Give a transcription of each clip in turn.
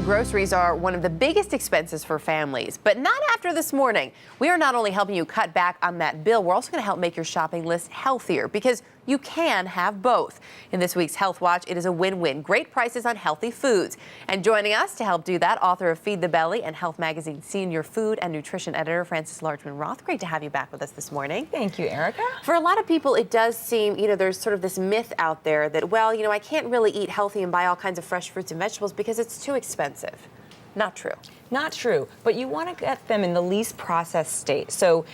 Groceries are one of the biggest expenses for families, but not after this morning. We are not only helping you cut back on that bill, we're also going to help make your shopping list healthier because you can have both. In this week's Health Watch, it is a win-win. Great prices on healthy foods. And joining us to help do that, author of Feed the Belly and Health Magazine senior food and nutrition editor, Largeman-Roth. Great to have you back with us this morning. Thank you, Erica. For a lot of people, it does seem, there's sort of this myth out there that, well, I can't really eat healthy and buy all kinds of fresh fruits and vegetables because it's too expensive. Not true. Not true, but you want to get them in the least processed state. So,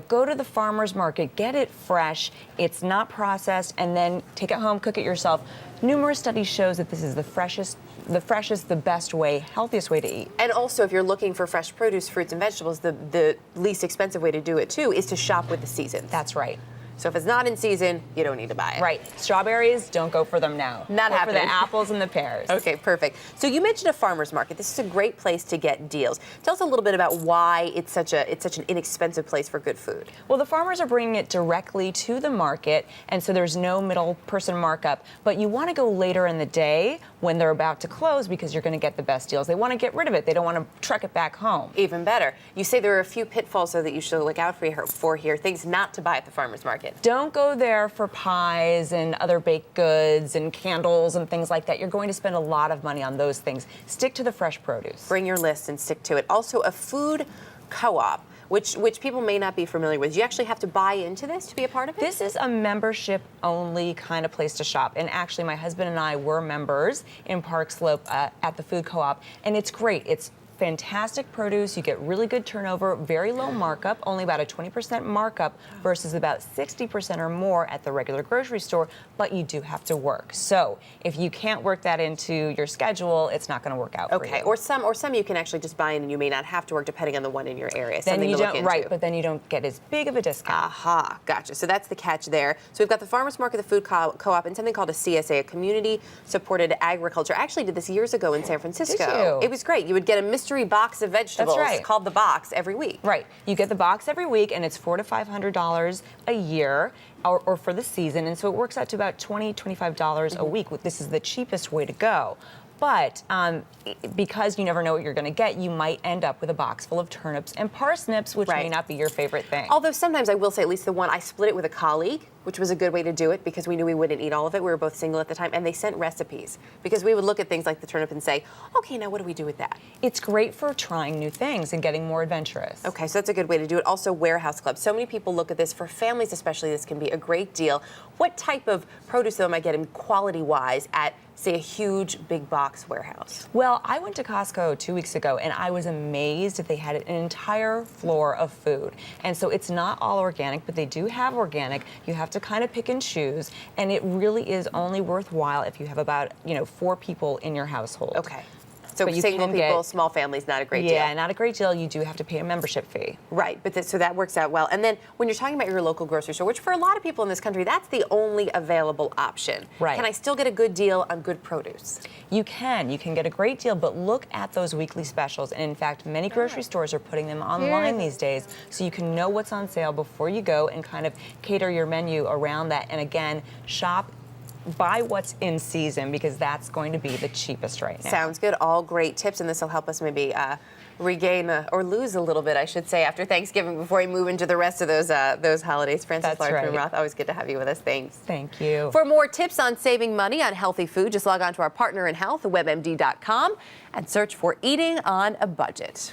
go to the farmer's market, get it fresh, it's not processed, and then take it home, cook it yourself. Numerous studies shows that this is the freshest, the best way, healthiest way to eat. And also, if you're looking for fresh produce, fruits, and vegetables, the least expensive way to do it, too, is to shop with the seasons. That's right. So if it's not in season, you don't need to buy it. Right. Strawberries, don't go for them now. Not happening. For the apples and the pears. Okay, perfect. So you mentioned a farmer's market. This is a great place to get deals. Tell us a little bit about why it's such an inexpensive place for good food. Well, the farmers are bringing it directly to the market, and so there's no middle person markup. But you want to go later in the day when they're about to close because you're going to get the best deals. They want to get rid of it. They don't want to truck it back home. Even better. You say there are a few pitfalls though that you should look out for here, things not to buy at the farmer's market. Don't go there for pies and other baked goods and candles and things like that. You're going to spend a lot of money on those things. Stick to the fresh produce. Bring your list and stick to it. Also, a food co-op, which people may not be familiar with. You actually have to buy into this to be a part of it? This is a membership-only kind of place to shop. And actually, my husband and I were members in Park Slope at the food co-op, and it's great. It's fantastic produce. You get really good turnover, very low markup, only about a 20% markup versus about 60% or more at the regular grocery store, but you do have to work. So if you can't work that into your schedule, it's not going to work out for you. Okay, or some you can actually just buy in and you may not have to work depending on the one in your area. Then Something you to look don't, into. right, but then you don't get as big of a discount. Aha, gotcha. So that's the catch there. So we've got the farmers market, the food co-op, and something called a CSA, a community-supported agriculture. I actually did this years ago in San Francisco. Did you? It was great. You would get a mystery box of vegetables. That's right. Called the box every week. Right. You get the box every week, and it's $400 to $500 a year, or for the season, and so it works out to about $20, $25 a week. This is the cheapest way to go. But because you never know what you're going to get, you might end up with a box full of turnips and parsnips, which may not be your favorite thing. Although sometimes I will say, at least the one, I split it with a colleague, which was a good way to do it because we knew we wouldn't eat all of it. We were both single at the time, and they sent recipes because we would look at things like the turnip and say, okay, now what do we do with that? It's great for trying new things and getting more adventurous. Okay, so that's a good way to do it. Also, warehouse clubs. So many people look at this. For families especially, this can be a great deal. What type of produce, though, am I getting quality-wise at, say, a huge big box warehouse? Well, I went to Costco 2 weeks ago, and I was amazed that they had an entire floor of food. And so it's not all organic, but they do have organic. You have to kind of pick and choose, and it really is only worthwhile if you have about 4 people in your household. Okay. So single people, small families, not a great deal. Yeah, not a great deal. You do have to pay a membership fee. Right, but so that works out well. And then when you're talking about your local grocery store, which for a lot of people in this country, that's the only available option. Right. Can I still get a good deal on good produce? You can. You can get a great deal, but look at those weekly specials. And in fact, many grocery stores are putting them online these days, so you can know what's on sale before you go and kind of cater your menu around that. And again, buy what's in season because that's going to be the cheapest right now. Sounds good. All great tips, and this will help us maybe regain or lose a little bit, I should say, after Thanksgiving before we move into the rest of those holidays. Largeman-Roth, always good to have you with us. Thanks. Thank you. For more tips on saving money on healthy food, just log on to our partner in health, WebMD.com, and search for Eating on a Budget.